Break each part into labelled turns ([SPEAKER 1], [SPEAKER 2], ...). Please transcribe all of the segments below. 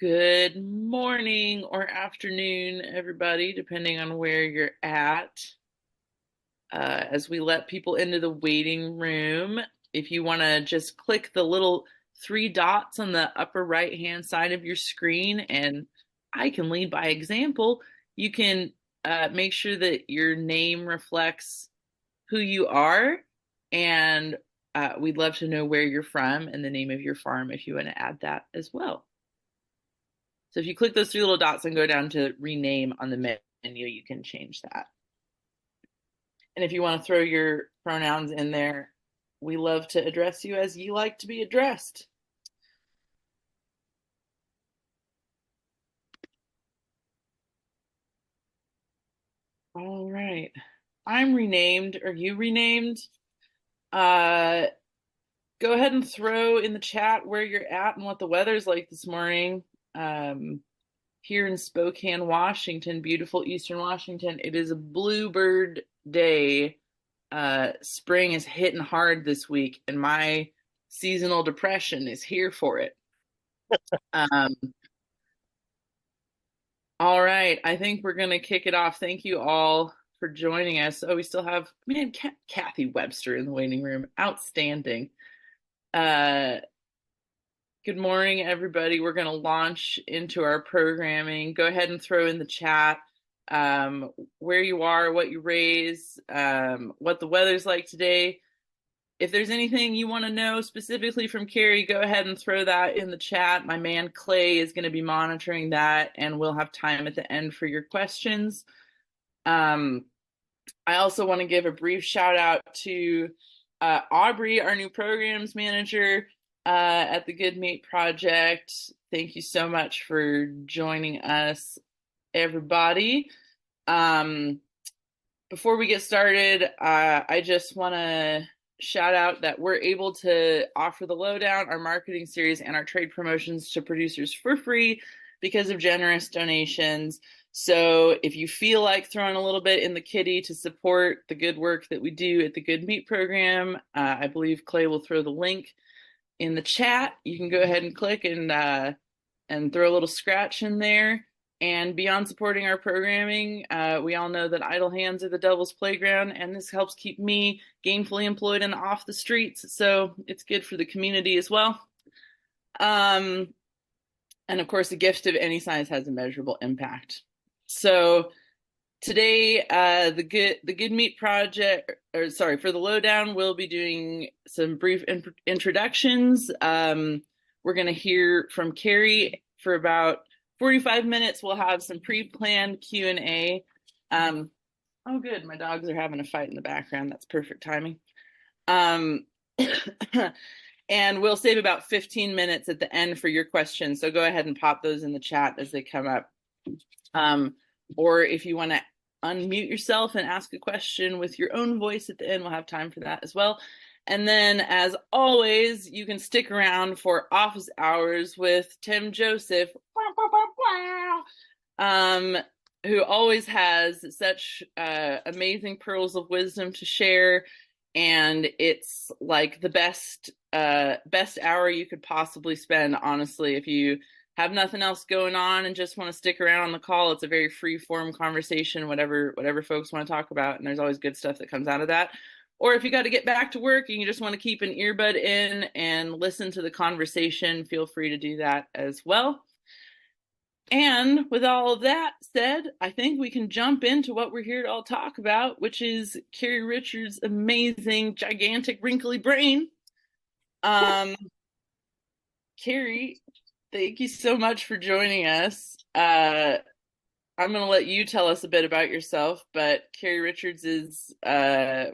[SPEAKER 1] Good morning or afternoon, everybody, depending on where you're at. As we let people into the waiting room, if you want to just click the little three dots on the upper right-hand side of your screen, and I can lead by example, you can make sure that your name reflects who you are, and we'd love to know where you're from and the name of your farm if you want to add that as well. So if you click those three little dots and go down to rename on the menu, you can change that. And if you want to throw your pronouns in there, we love to address you as you like to be addressed. All right. I'm renamed. Are you renamed? Go ahead and throw in the chat where you're at and what the weather's like this morning. Here in Spokane, Washington, beautiful Eastern Washington, it is a bluebird day. Spring is hitting hard this week, and my seasonal depression is here for it. All right, I think we're gonna kick it off. Thank you all for joining us. Oh, we still have, man, Kathy Webster in the waiting room. Outstanding. Good morning, everybody. We're going to launch into our programming. Go ahead and throw in the chat where you are, what you raise, what the weather's like today. If there's anything you want to know specifically from Carrie, go ahead and throw that in the chat. My man Clay is going to be monitoring that, and we'll have time at the end for your questions. I also want to give a brief shout out to Aubrey, our new programs manager at the Good Meat Project. Thank you so much for joining us, everybody. Before we get started, I just want to shout out that we're able to offer the Lowdown, our marketing series, and our trade promotions to producers for free because of generous donations. So if you feel like throwing a little bit in the kitty to support the good work that we do at the Good Meat Program, I believe Clay will throw the link in the chat. You can go ahead and click and throw a little scratch in there. And beyond supporting our programming, we all know that idle hands are the devil's playground, and this helps keep me gainfully employed and off the streets. So it's good for the community as well. And of course, a gift of any size has a measurable impact. So today, the Good Meat Project, for the Lowdown, we'll be doing some brief introductions. We're going to hear from Carrie for about 45 minutes. We'll have some pre-planned Q&A. Oh, good. My dogs are having a fight in the background. That's perfect timing. And we'll save about 15 minutes at the end for your questions. So go ahead and pop those in the chat as they come up. Or if you want to unmute yourself and ask a question with your own voice at the end, we'll have time for that as well. And then, as always, you can stick around for office hours with Tim Joseph, who always has such amazing pearls of wisdom to share. And it's like the best hour you could possibly spend, honestly. If you have nothing else going on and just want to stick around on the call, it's a very free form conversation, whatever folks want to talk about. And there's always good stuff that comes out of that. Or if you got to get back to work and you just want to keep an earbud in and listen to the conversation, feel free to do that as well. And with all of that said, I think we can jump into what we're here to all talk about, which is Carrie Richards' amazing, gigantic, wrinkly brain. Carrie, thank you so much for joining us. I'm going to let you tell us a bit about yourself, but Carrie Richards is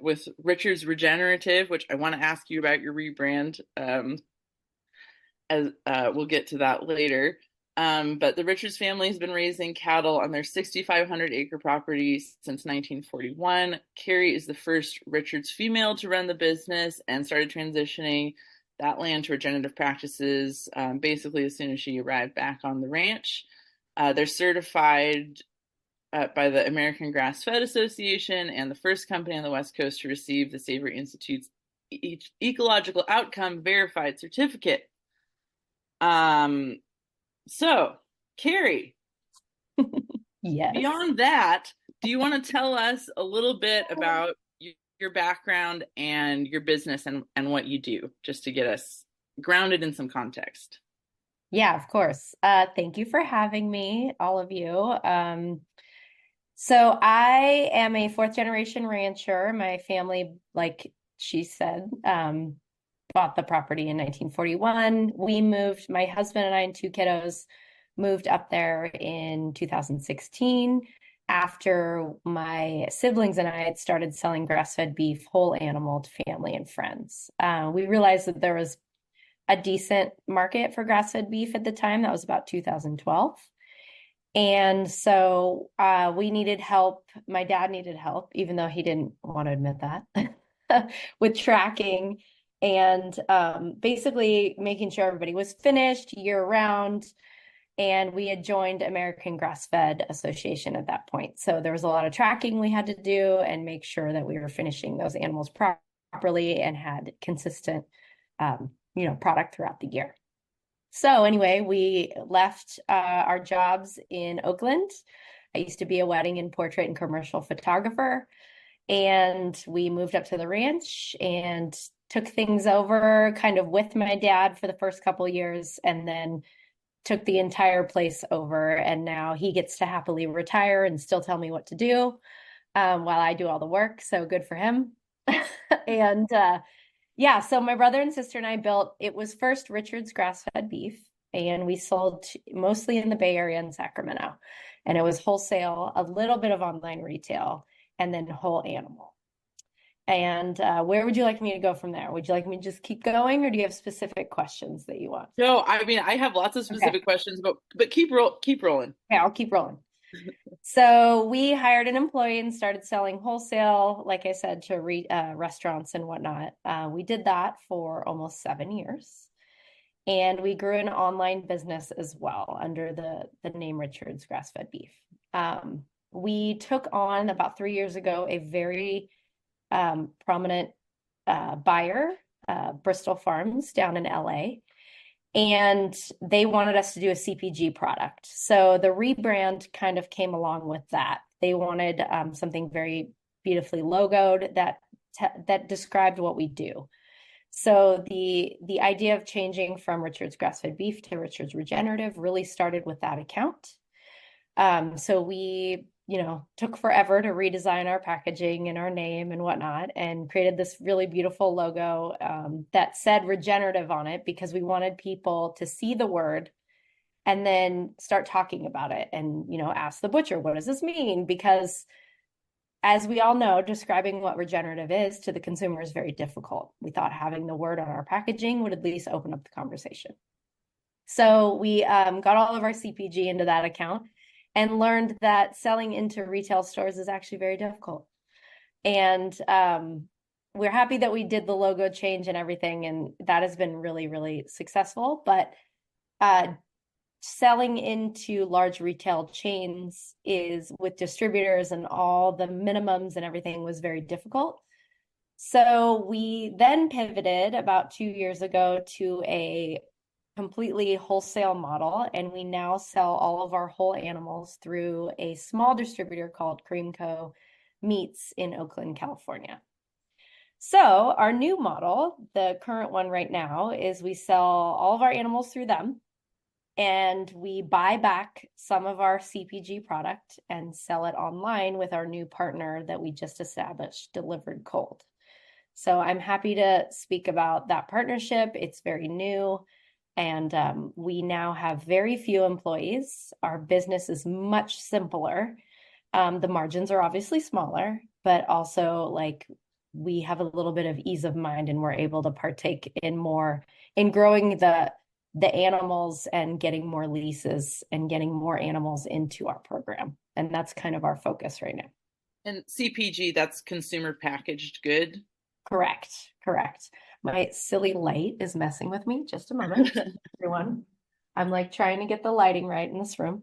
[SPEAKER 1] with Richards Regenerative, which I want to ask you about your rebrand, as we'll get to that later. But the Richards family has been raising cattle on their 6,500 acre property since 1941. Carrie is the first Richards female to run the business and started transitioning that land to regenerative practices basically as soon as she arrived back on the ranch. They're certified by the American Grass-Fed Association and the first company on the West Coast to receive the Savory Institute's Ecological Outcome Verified Certificate. So, Carrie,
[SPEAKER 2] Yes.
[SPEAKER 1] beyond that, do you want to tell us a little bit about your background and your business and what you do, just to get us grounded in some context?
[SPEAKER 2] Yeah, of course. Thank you for having me, all of you. So I am a fourth generation rancher. My family, like she said, bought the property in 1941. We moved, my husband and I and two kiddos moved up there in 2016 after my siblings and I had started selling grass-fed beef, whole animal to family and friends. We realized that there was a decent market for grass-fed beef at the time. That was about 2012. And so we needed help. My dad needed help, even though he didn't want to admit that, with tracking and basically making sure everybody was finished year round. And we had joined American Grass-Fed Association at that point. So there was a lot of tracking we had to do and make sure that we were finishing those animals properly and had consistent product throughout the year. So anyway, we left our jobs in Oakland. I used to be a wedding and portrait and commercial photographer, and we moved up to the ranch and took things over kind of with my dad for the first couple years, and then took the entire place over. And now he gets to happily retire and still tell me what to do while I do all the work. So good for him. And yeah, so my brother and sister and I built, it was first Richards grass-fed beef, and we sold mostly in the Bay Area and Sacramento. And it was wholesale, a little bit of online retail, and then whole animal. And where would you like me to go from there? Would you like me to just keep going, or do you have specific questions that you want?
[SPEAKER 1] No, I mean I have lots of
[SPEAKER 2] Okay.
[SPEAKER 1] specific questions, but keep rolling.
[SPEAKER 2] Okay, I'll keep rolling. So we hired an employee and started selling wholesale, like I said, to restaurants and whatnot. We did that for almost 7 years. And we grew an online business as well under the name Richards Grass-Fed Beef. We took on about 3 years ago a very prominent buyer, Bristol Farms down in LA, and they wanted us to do a CPG product. So the rebrand kind of came along with that. They wanted something very beautifully logoed that described what we do. So the idea of changing from Richards Grass-Fed Beef to Richards Regenerative really started with that account. So we, took forever to redesign our packaging and our name and whatnot, and created this really beautiful logo that said regenerative on it because we wanted people to see the word and then start talking about it and, ask the butcher, what does this mean? Because as we all know, describing what regenerative is to the consumer is very difficult. We thought having the word on our packaging would at least open up the conversation. So we got all of our CPG into that account and learned that selling into retail stores is actually very difficult. And we're happy that we did the logo change and everything, and that has been really, really successful. But selling into large retail chains is with distributors and all the minimums and everything was very difficult. So we then pivoted about 2 years ago to a completely wholesale model, and we now sell all of our whole animals through a small distributor called Creamco Meats in Oakland, California. So our new model, the current one right now, is we sell all of our animals through them, and we buy back some of our CPG product and sell it online with our new partner that we just established, Delivered Cold. So I'm happy to speak about that partnership. It's very new, and we now have very few employees. Our business is much simpler. The margins are obviously smaller, but also we have a little bit of ease of mind, and we're able to partake in growing the animals and getting more leases and getting more animals into our program. And that's kind of our focus right now.
[SPEAKER 1] And CPG, that's consumer packaged good.
[SPEAKER 2] Correct. My silly light is messing with me. Just a moment, everyone. I'm trying to get the lighting right in this room.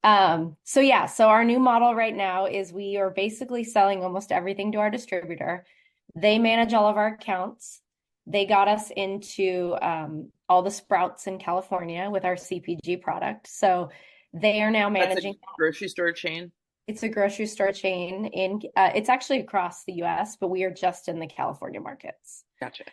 [SPEAKER 2] So our new model right now is we are basically selling almost everything to our distributor. They manage all of our accounts. They got us into all the Sprouts in California with our CPG product. So they are now
[SPEAKER 1] That's a
[SPEAKER 2] managing.
[SPEAKER 1] grocery store chain.
[SPEAKER 2] It's a grocery store chain in it's actually across the US, but we are just in the California markets.
[SPEAKER 1] Gotcha.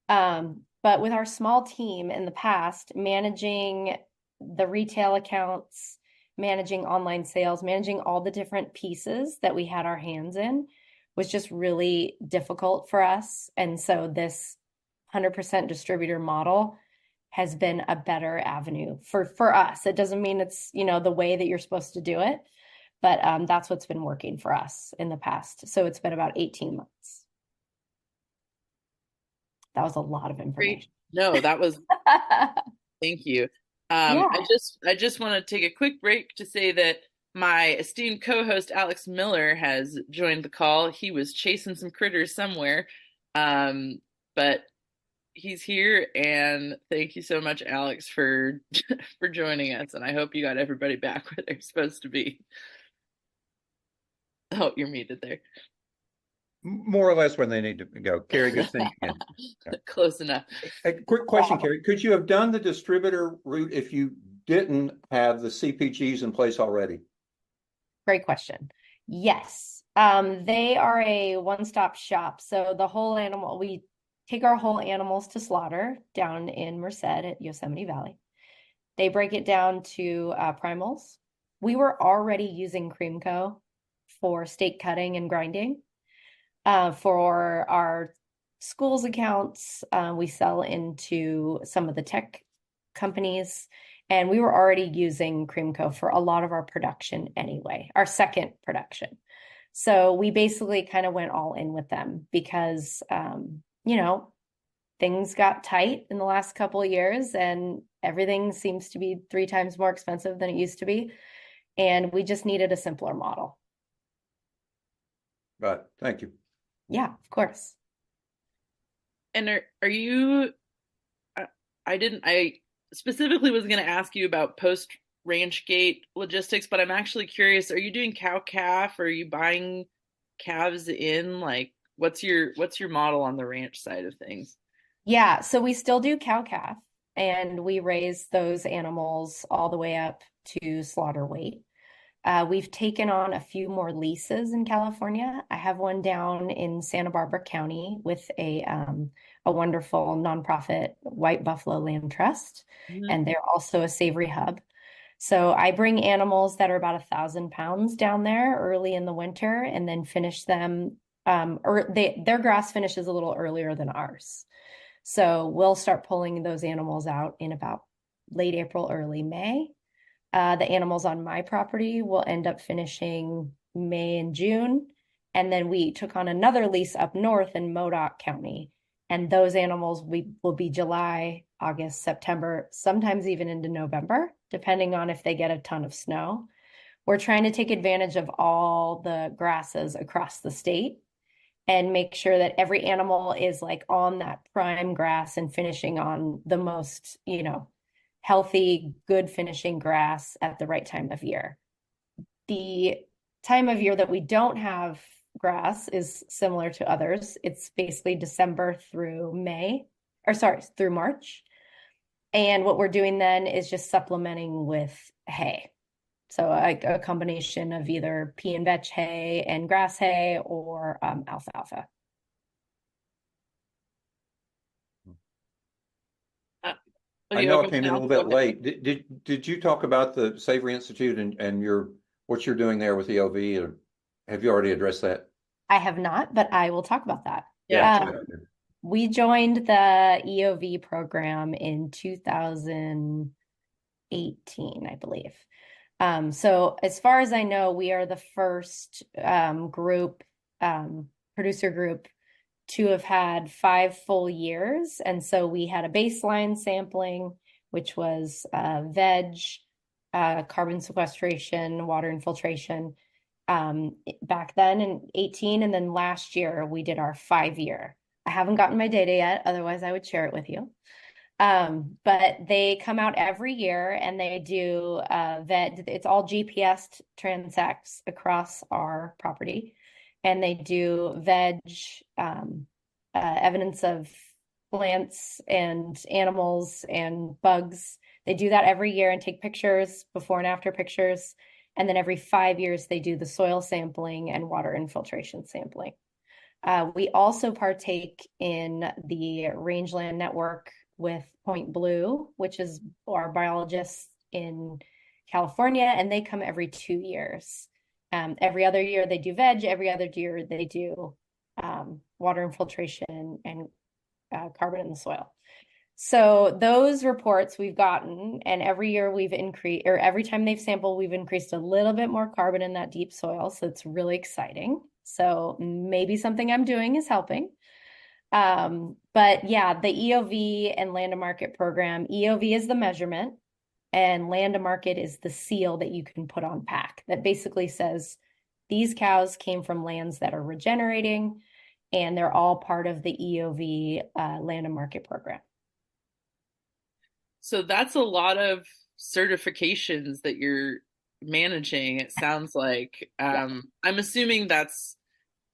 [SPEAKER 2] But with our small team in the past, managing the retail accounts, managing online sales, managing all the different pieces that we had our hands in was just really difficult for us. And so this 100% distributor model has been a better avenue for us. It doesn't mean it's, the way that you're supposed to do it, but that's what's been working for us in the past. So it's been about 18 months. That was a lot of information.
[SPEAKER 1] Great. No, that was, thank you.
[SPEAKER 2] Yeah.
[SPEAKER 1] I just want to take a quick break to say that my esteemed co-host Alex Miller has joined the call. He was chasing some critters somewhere, but he's here, and thank you so much, Alex, for for joining us. And I hope you got everybody back where they're supposed to be. Oh, you're muted there.
[SPEAKER 3] More or less when they need to go. Carrie, good seeing you again.
[SPEAKER 1] Close enough.
[SPEAKER 3] A quick question, Carrie. Could you have done the distributor route if you didn't have the CPGs in place already?
[SPEAKER 2] Great question. Yes. They are a one-stop shop. So the whole animal, we take our whole animals to slaughter down in Merced at Yosemite Valley. They break it down to primals. We were already using Creamco for steak cutting and grinding. For our schools accounts, we sell into some of the tech companies, and we were already using Creamco for a lot of our production anyway, our second production. So we basically kind of went all in with them because, things got tight in the last couple of years and everything seems to be 3 times more expensive than it used to be. And we just needed a simpler model.
[SPEAKER 3] Right. Thank you.
[SPEAKER 2] Yeah, of course.
[SPEAKER 1] And are you, I specifically was going to ask you about post ranch gate logistics, but I'm actually curious, are you doing cow calf? Or are you buying calves in? Like, what's your model on the ranch side of things?
[SPEAKER 2] Yeah, so we still do cow calf and we raise those animals all the way up to slaughter weight. We've taken on a few more leases in California. I have one down in Santa Barbara County with a wonderful nonprofit White Buffalo Land Trust, and they're also a savory hub. So I bring animals that are about 1,000 pounds down there early in the winter, and then finish them. Their grass finishes a little earlier than ours, so we'll start pulling those animals out in about late April, early May. The animals on my property will end up finishing May and June. And then we took on another lease up north in Modoc County. And those animals will be July, August, September, sometimes even into November, depending on if they get a ton of snow. We're trying to take advantage of all the grasses across the state and make sure that every animal is like on that prime grass and finishing on the most, healthy, good finishing grass at the right time of year. The time of year that we don't have grass is similar to others. It's basically December through through March. And what we're doing then is just supplementing with hay. So a combination of either pea and vetch hay and grass hay or alfalfa.
[SPEAKER 3] I know I came in a little bit late. Did you talk about the Savory Institute and what you're doing there with the OV, or have you already addressed that?
[SPEAKER 2] I have not, but I will talk about that.
[SPEAKER 1] Yeah.
[SPEAKER 2] We joined the EOV program in 2018, I believe. So as far as I know, we are the first producer group to have had 5 full years. And so we had a baseline sampling, which was veg, carbon sequestration, water infiltration back then in 18. And then last year we did our 5-year. I haven't gotten my data yet, otherwise I would share it with you. But they come out every year and they do it's all GPS transects across our property. And they do veg evidence of plants and animals and bugs. They do that every year and take pictures, before and after pictures. And then every 5 years, they do the soil sampling and water infiltration sampling. We also partake in the Rangeland Network with Point Blue, which is our biologists in California, and they come every 2 years. Every other year they do veg, every other year they do water infiltration and carbon in the soil. So those reports we've gotten, and every year we've increased, or every time they've sampled, we've increased a little bit more carbon in that deep soil. So it's really exciting. So maybe something I'm doing is helping. But yeah, the EOV and Land to Market program, EOV is the measurement and Land to Market is the seal that you can put on pack that basically says these cows came from lands that are regenerating and they're all part of the EOV Land to Market program.
[SPEAKER 1] So that's a lot of certifications that you're managing, it sounds like. I'm assuming that's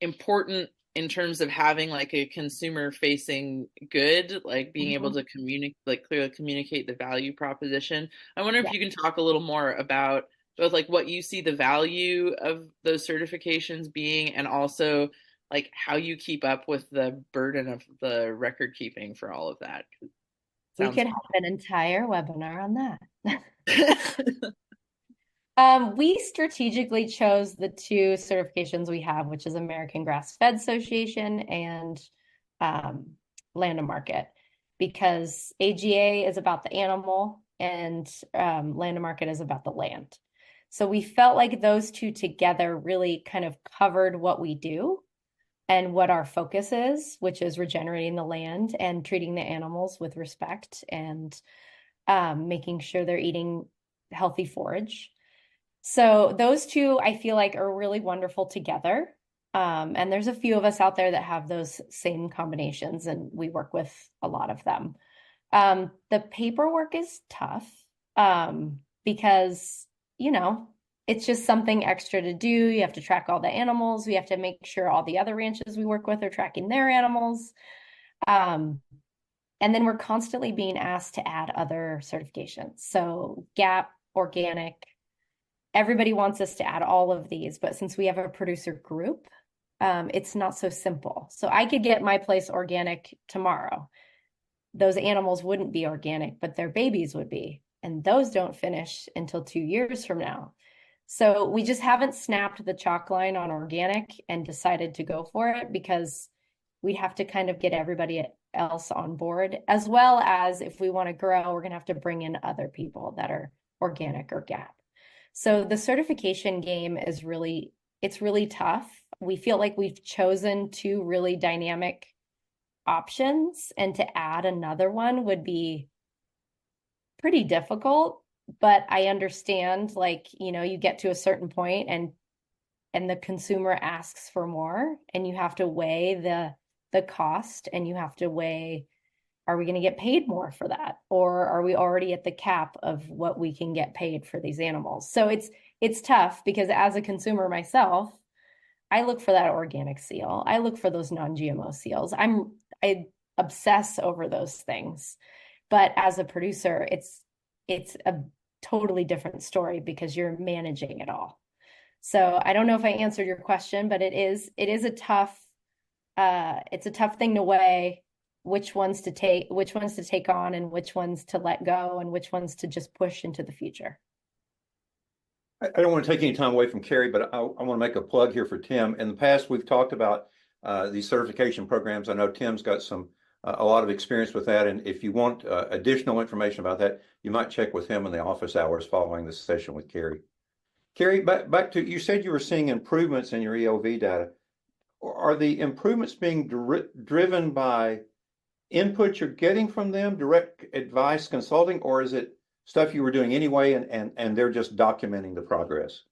[SPEAKER 1] important in terms of having like a consumer facing good, like being able to communicate, like clearly communicate the value proposition. I wonder if you can talk a little more about both like what you see the value of those certifications being, and also like how you keep up with the burden of the record keeping for all of that.
[SPEAKER 2] We could have an entire webinar on that. We strategically chose the two certifications we have, which is American Grass-Fed Association and Land to Market, because AGA is about the animal and Land to Market is about the land. So we felt like those two together really kind of covered what we do and what our focus is, which is regenerating the land and treating the animals with respect and making sure they're eating healthy forage. So those two, I feel like, are really wonderful together. And there's a few of us out there that have those same combinations, and we work with a lot of them. The paperwork is tough because, you know, it's just something extra to do. You have to track all the animals. We have to make sure all the other ranches we work with are tracking their animals. And then we're constantly being asked to add other certifications. So GAP, organic, everybody wants us to add all of these, but since we have a producer group, it's not so simple. So I could get my place organic tomorrow. Those animals wouldn't be organic, but their babies would be. And those don't finish until 2 years from now. So we just haven't snapped the chalk line on organic and decided to go for it because we'd have to kind of get everybody else on board, as well as if we want to grow, we're going to have to bring in other people that are organic or GAP. So the certification game is really, it's really tough. We feel like we've chosen two really dynamic options, and to add another one would be pretty difficult. But I understand, like, you know, you get to a certain point and the consumer asks for more, and you have to weigh the cost, and you have to weigh, are we going to get paid more for that? Or are we already at the cap of what we can get paid for these animals? So it's tough because as a consumer myself, I look for that organic seal. I look for those non-GMO seals. I obsess over those things. But as a producer, it's a totally different story because you're managing it all. So I don't know if I answered your question, but it is a tough thing to weigh which ones to take on and which ones to let go and which ones to just push into the future.
[SPEAKER 3] I don't want to take any time away from Carrie, but I want to make a plug here for Tim. In the past, we've talked about these certification programs. I know Tim's got a lot of experience with that. And if you want additional information about that, you might check with him in the office hours following this session with Carrie. Carrie, back to, you said you were seeing improvements in your EOV data. Are the improvements being driven by input you're getting from them, direct advice, consulting, or is it stuff you were doing anyway and they're just documenting the progress?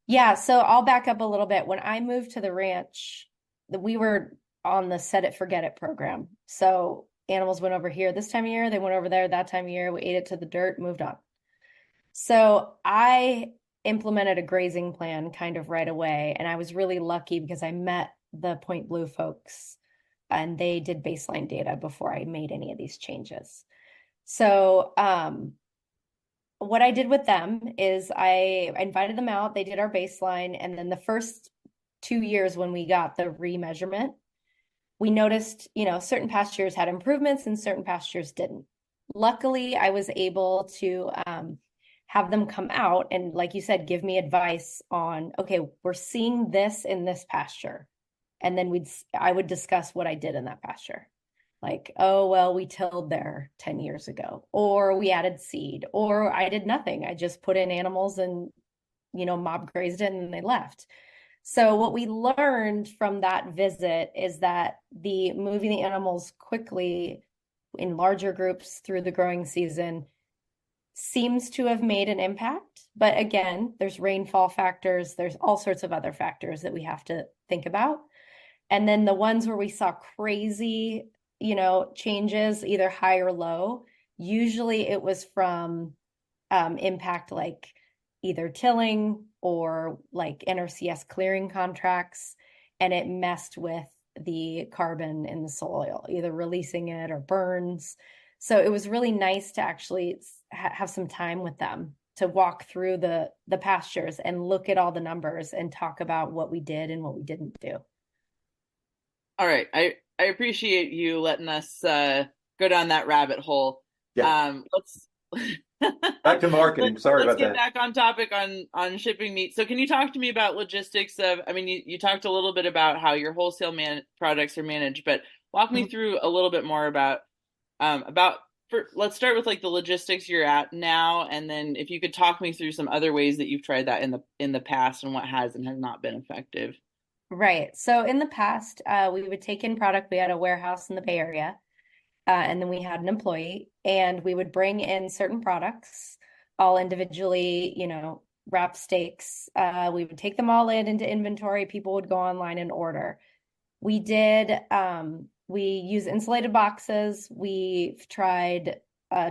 [SPEAKER 2] Yeah, so I'll back up a little bit. When I moved to the ranch, we were on the set it, forget it program. So animals went over here this time of year, they went over there that time of year, we ate it to the dirt, moved on. So I implemented a grazing plan kind of right away. And I was really lucky because I met the Point Blue folks and they did baseline data before I made any of these changes. So what I did with them is I invited them out, they did our baseline, and then the first 2 years when we got the remeasurement, we noticed, certain pastures had improvements and certain pastures didn't. Luckily, I was able to have them come out and, like you said, give me advice on, okay, we're seeing this in this pasture. And then I would discuss what I did in that pasture. Like, oh, well, we tilled there 10 years ago, or we added seed, or I did nothing. I just put in animals and, mob grazed it and then they left. So what we learned from that visit is that the moving the animals quickly in larger groups through the growing season seems to have made an impact. But again, there's rainfall factors, there's all sorts of other factors that we have to think about. And then the ones where we saw crazy, changes, either high or low, usually it was from impact like either tilling or like NRCS clearing contracts, and it messed with the carbon in the soil, either releasing it or burns. So it was really nice to actually have some time with them to walk through the pastures and look at all the numbers and talk about what we did and what we didn't do.
[SPEAKER 1] All right. I appreciate you letting us go down that rabbit hole.
[SPEAKER 3] Yeah.
[SPEAKER 1] Let's
[SPEAKER 3] Back to marketing. Sorry
[SPEAKER 1] let's
[SPEAKER 3] about
[SPEAKER 1] get
[SPEAKER 3] that.
[SPEAKER 1] back on topic on shipping meat. So can you talk to me about logistics of, I mean, you talked a little bit about how your wholesale products are managed, but walk me through a little bit more about let's start with like the logistics you're at now, and then if you could talk me through some other ways that you've tried that in the past and what has and has not been effective.
[SPEAKER 2] Right. So in the past, we would take in product. We had a warehouse in the Bay Area, and then we had an employee, and we would bring in certain products, all individually, wrapped steaks. We would take them all into inventory. People would go online and order. We use insulated boxes. We've tried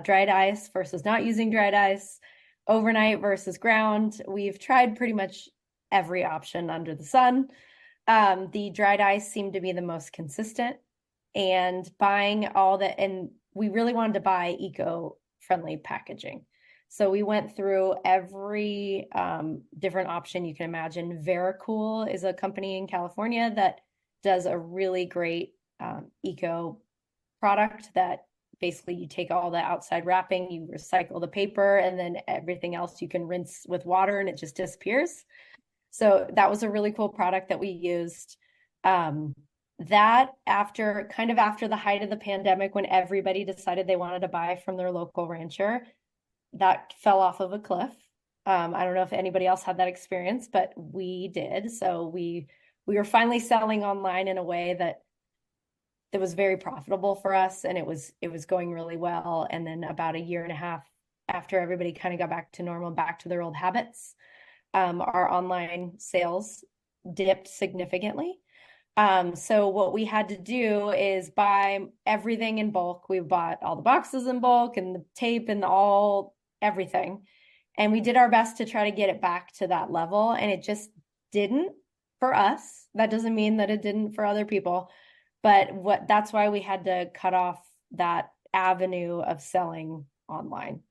[SPEAKER 2] dried ice versus not using dried ice, overnight versus ground. We've tried pretty much every option under the sun. The dried ice seemed to be the most consistent, and and we really wanted to buy eco-friendly packaging. So we went through every different option you can imagine. Vericool is a company in California that does a really great eco product that basically you take all the outside wrapping, you recycle the paper, and then everything else you can rinse with water and it just disappears. So that was a really cool product that we used. That after the height of the pandemic, when everybody decided they wanted to buy from their local rancher, that fell off of a cliff. I don't know if anybody else had that experience, but we did. So we were finally selling online in a way that was very profitable for us, and it was going really well. And then about a year and a half after everybody kind of got back to normal, back to their old habits, our online sales dipped significantly. So what we had to do is buy everything in bulk. We bought all the boxes in bulk and the tape and everything. And we did our best to try to get it back to that level. And it just didn't for us. That doesn't mean that it didn't for other people. But that's why we had to cut off that avenue of selling online.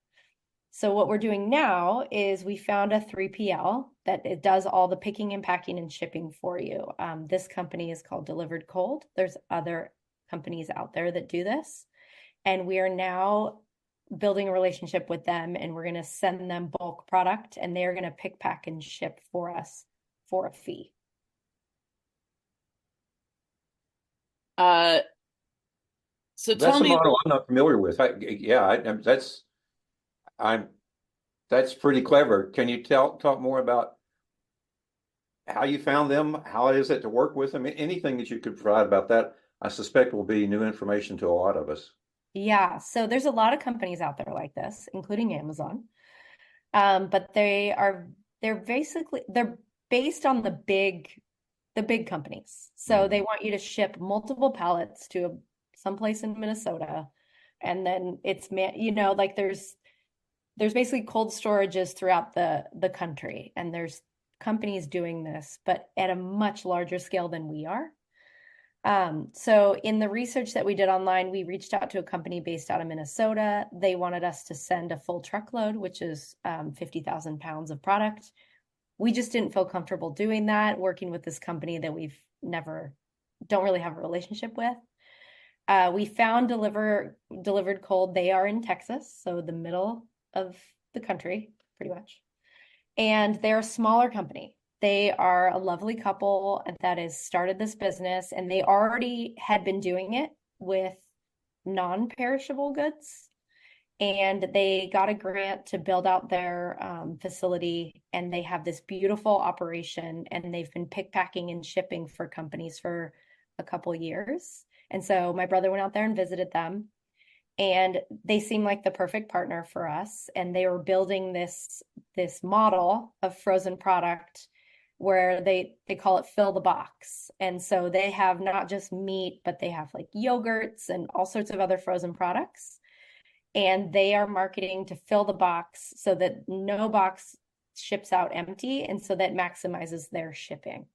[SPEAKER 2] So what we're doing now is we found a 3PL that it does all the picking and packing and shipping for you. This company is called Delivered Cold. There's other companies out there that do this. And we are now building a relationship with them, and we're going to send them bulk product, and they're going to pick, pack, and ship for us for a fee.
[SPEAKER 1] So
[SPEAKER 3] That's
[SPEAKER 1] tell
[SPEAKER 3] a
[SPEAKER 1] me,
[SPEAKER 3] model I'm not familiar with. That's pretty clever. Can you talk more about how you found them? How is it to work with them? Anything that you could provide about that, I suspect will be new information to a lot of us.
[SPEAKER 2] Yeah, so there's a lot of companies out there like this, including Amazon. But they're based on the big companies. So they want you to ship multiple pallets to someplace in Minnesota, and then it's like there's basically cold storages throughout the country, and there's companies doing this, but at a much larger scale than we are. So in the research that we did online, we reached out to a company based out of Minnesota. They wanted us to send a full truckload, which is 50,000 pounds of product. We just didn't feel comfortable doing that, working with this company that don't really have a relationship with. We found Delivered Cold. They are in Texas, so the middle of the country, pretty much. And they're a smaller company. They are a lovely couple that has started this business, and they already had been doing it with non-perishable goods. And they got a grant to build out their facility, and they have this beautiful operation, and they've been pick packing and shipping for companies for a couple years. And so my brother went out there and visited them, and they seemed like the perfect partner for us. And they were building this model of frozen product where they call it fill the box. And so they have not just meat, but they have like yogurts and all sorts of other frozen products. And they are marketing to fill the box so that no box ships out empty, and so that maximizes their shipping.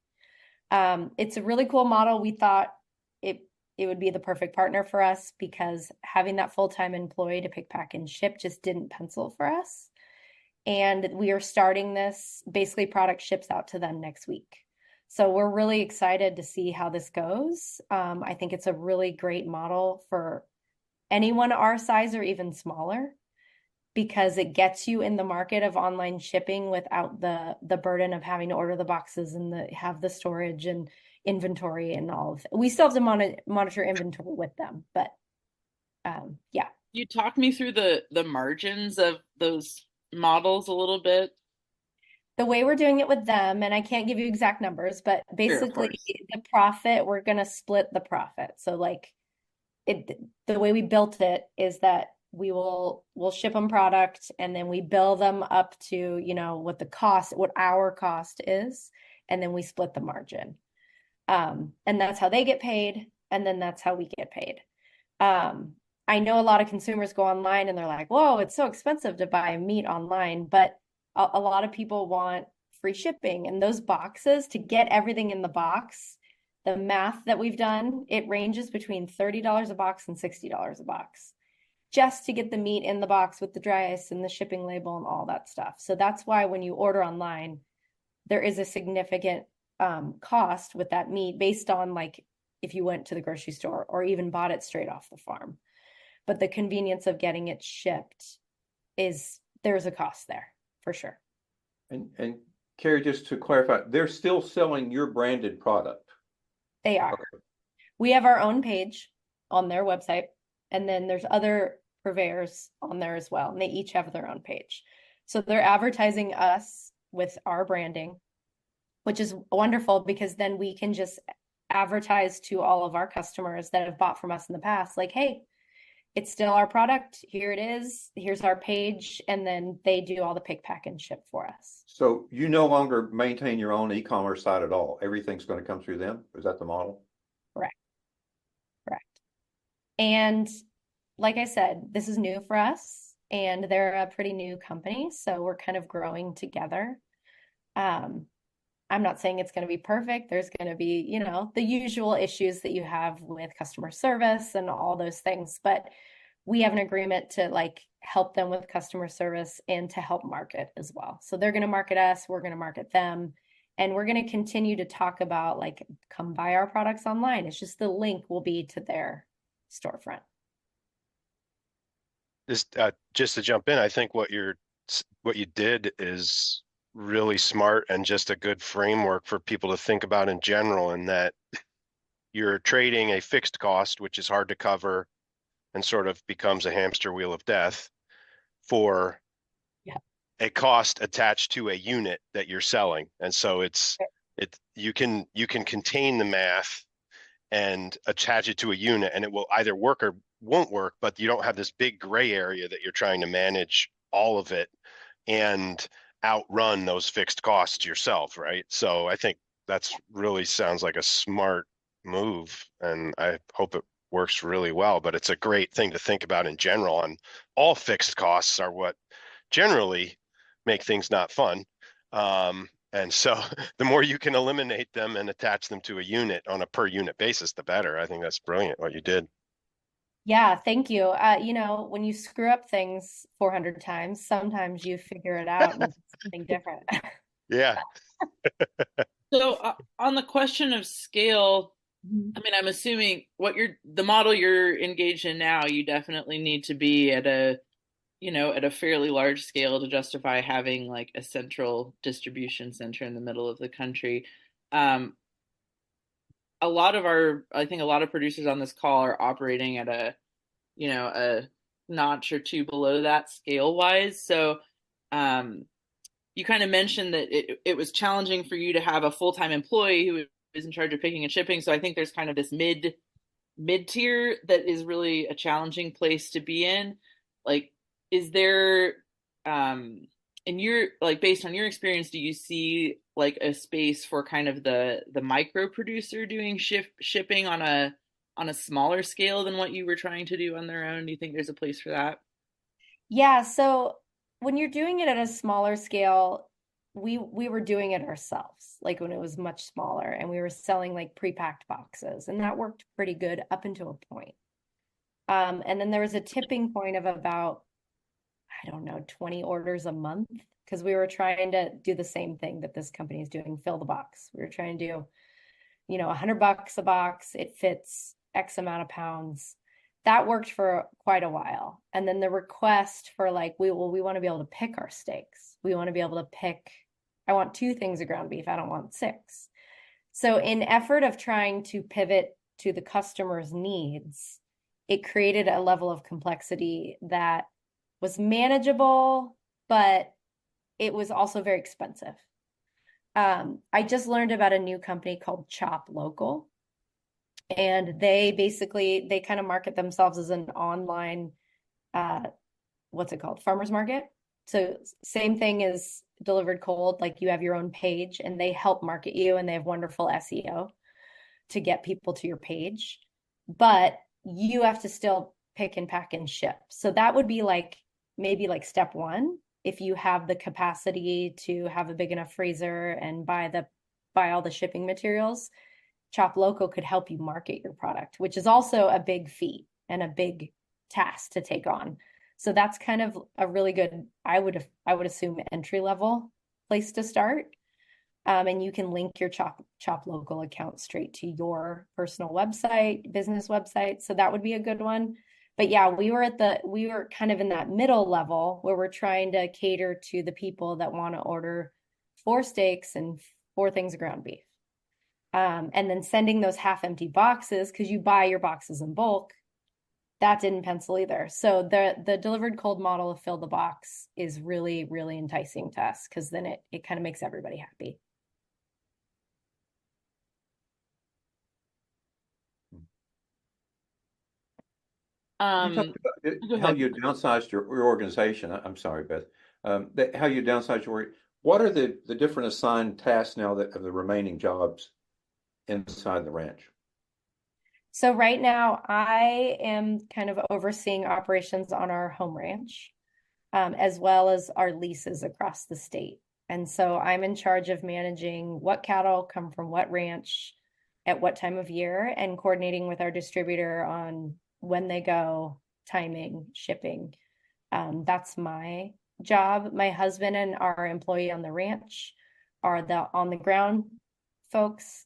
[SPEAKER 2] It's a really cool model. We thought it would be the perfect partner for us because having that full-time employee to pick, pack, and ship just didn't pencil for us. And we are starting this, basically product ships out to them next week. So we're really excited to see how this goes. I think it's a really great model for anyone our size or even smaller, because it gets you in the market of online shipping without the burden of having to order the boxes and have the storage and inventory and all of it. We still have to monitor inventory with them, but yeah.
[SPEAKER 1] You talked me through the margins of those models a little bit.
[SPEAKER 2] The way we're doing it with them, and I can't give you exact numbers, but basically the profit, we're going to split the profit. So like the way we built it is that we'll ship them product, and then we bill them up to, what our cost is, and then we split the margin. And that's how they get paid, and then that's how we get paid. I know a lot of consumers go online and they're like, whoa, it's so expensive to buy meat online, but a lot of people want free shipping, and those boxes, to get everything in the box, the math that we've done, it ranges between $30 a box and $60 a box just to get the meat in the box with the dry ice and the shipping label and all that stuff. So that's why when you order online, there is a significant cost with that meat based on like if you went to the grocery store or even bought it straight off the farm. But the convenience of getting it shipped there's a cost there for sure.
[SPEAKER 3] And Carrie, just to clarify, they're still selling your branded product.
[SPEAKER 2] They are.
[SPEAKER 3] Okay.
[SPEAKER 2] We have our own page on their website, and then there's other purveyors on there as well, and they each have their own page. So they're advertising us with our branding, which is wonderful because then we can just advertise to all of our customers that have bought from us in the past, like, hey, it's still our product. Here it is. Here's our page. And then they do all the pick, pack, and ship for us.
[SPEAKER 3] So you no longer maintain your own e-commerce site at all. Everything's going to come through them. Is that the model?
[SPEAKER 2] Correct. And like I said, this is new for us, and they're a pretty new company. So we're kind of growing together. I'm not saying it's going to be perfect. There's going to be, the usual issues that you have with customer service and all those things. But we have an agreement to like help them with customer service and to help market as well. So they're going to market us, we're going to market them, and we're going to continue to talk about like, come buy our products online. It's just the link will be to their storefront.
[SPEAKER 4] Just to jump in, I think what you did is really smart and just a good framework for people to think about in general, and that you're trading a fixed cost, which is hard to cover and sort of becomes a hamster wheel of death, for a cost attached to a unit that you're selling. And so you can contain the math and attach it to a unit, and it will either work or won't work, but you don't have this big gray area that you're trying to manage all of it and outrun those fixed costs yourself, right? So I think that's really sounds like a smart move, and I hope it works really well. But it's a great thing to think about in general, and all fixed costs are what generally make things not fun. And so the more you can eliminate them and attach them to a unit on a per unit basis, the better. I think that's brilliant what you did.
[SPEAKER 2] Yeah, thank you. You know, when you screw up things 400 times, sometimes you figure it out and it's something different.
[SPEAKER 4] Yeah.
[SPEAKER 1] So on the question of scale,
[SPEAKER 2] Mhm.
[SPEAKER 1] I mean, I'm assuming the model you're engaged in now, you definitely need to be at a fairly large scale to justify having like a central distribution center in the middle of the country. Um, I think a lot of producers on this call are operating at a notch or two below that scale wise. So, um, you kind of mentioned that it was challenging for you to have a full-time employee who is in charge of picking and shipping. So I think there's kind of this mid tier that is really a challenging place to be in. Like, is there in your like based on your experience, do you see like a space for kind of the micro producer doing shipping on a smaller scale than what you were trying to do on their own? Do you think there's a place for that?
[SPEAKER 2] Yeah, so when you're doing it at a smaller scale, we were doing it ourselves, like when it was much smaller, and we were selling like pre-packed boxes, and that worked pretty good up until a point. And then there was a tipping point of about, I don't know, 20 orders a month, because we were trying to do the same thing that this company is doing, fill the box. We were trying to do, you know, $100 a box, it fits X amount of pounds. That worked for quite a while. And then the request for like, we want to be able to pick our steaks. We want to be able to pick, I want 2 things of ground beef. I don't want 6. So in effort of trying to pivot to the customer's needs, it created a level of complexity that was manageable, but it was also very expensive. I just learned about a new company called Chop Local, and they kind of market themselves as an online, what's it called, farmers market. So same thing as Delivered Cold, like you have your own page and they help market you, and they have wonderful SEO to get people to your page, but you have to still pick and pack and ship. So that would be like maybe like step one. If you have the capacity to have a big enough freezer and buy all the shipping materials, Chop Local could help you market your product, which is also a big feat and a big task to take on. So that's kind of a really good, I would assume, entry level place to start. And you can link your Chop Local account straight to your personal website, business website. So that would be a good one. But yeah, we were kind of in that middle level where we're trying to cater to the people that want to order 4 steaks and 4 things of ground beef. And then sending those half empty boxes, because you buy your boxes in bulk, that didn't pencil either. So the Delivered Cold model of fill the box is really, really enticing to us, because then it kind of makes everybody happy.
[SPEAKER 3] You talked
[SPEAKER 1] Go
[SPEAKER 3] about how
[SPEAKER 1] ahead.
[SPEAKER 3] you downsized your organization. I'm sorry, Beth. How you downsized what are the different assigned tasks now that of the remaining jobs inside the ranch?
[SPEAKER 2] So right now I am kind of overseeing operations on our home ranch, as well as our leases across the state. And so I'm in charge of managing what cattle come from what ranch at what time of year, and coordinating with our distributor on when they go, timing, shipping. That's my job. My husband and our employee on the ranch are the on the ground folks.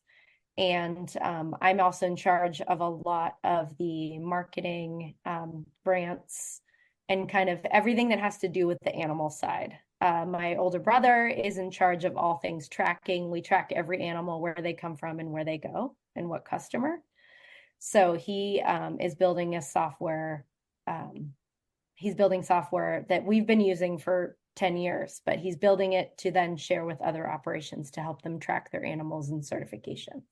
[SPEAKER 2] And I'm also in charge of a lot of the marketing, grants, and kind of everything that has to do with the animal side. My older brother is in charge of all things tracking. We track every animal, where they come from and where they go and what customer. So he is building a software. He's building software that we've been using for 10 years, but he's building it to then share with other operations to help them track their animals and certifications.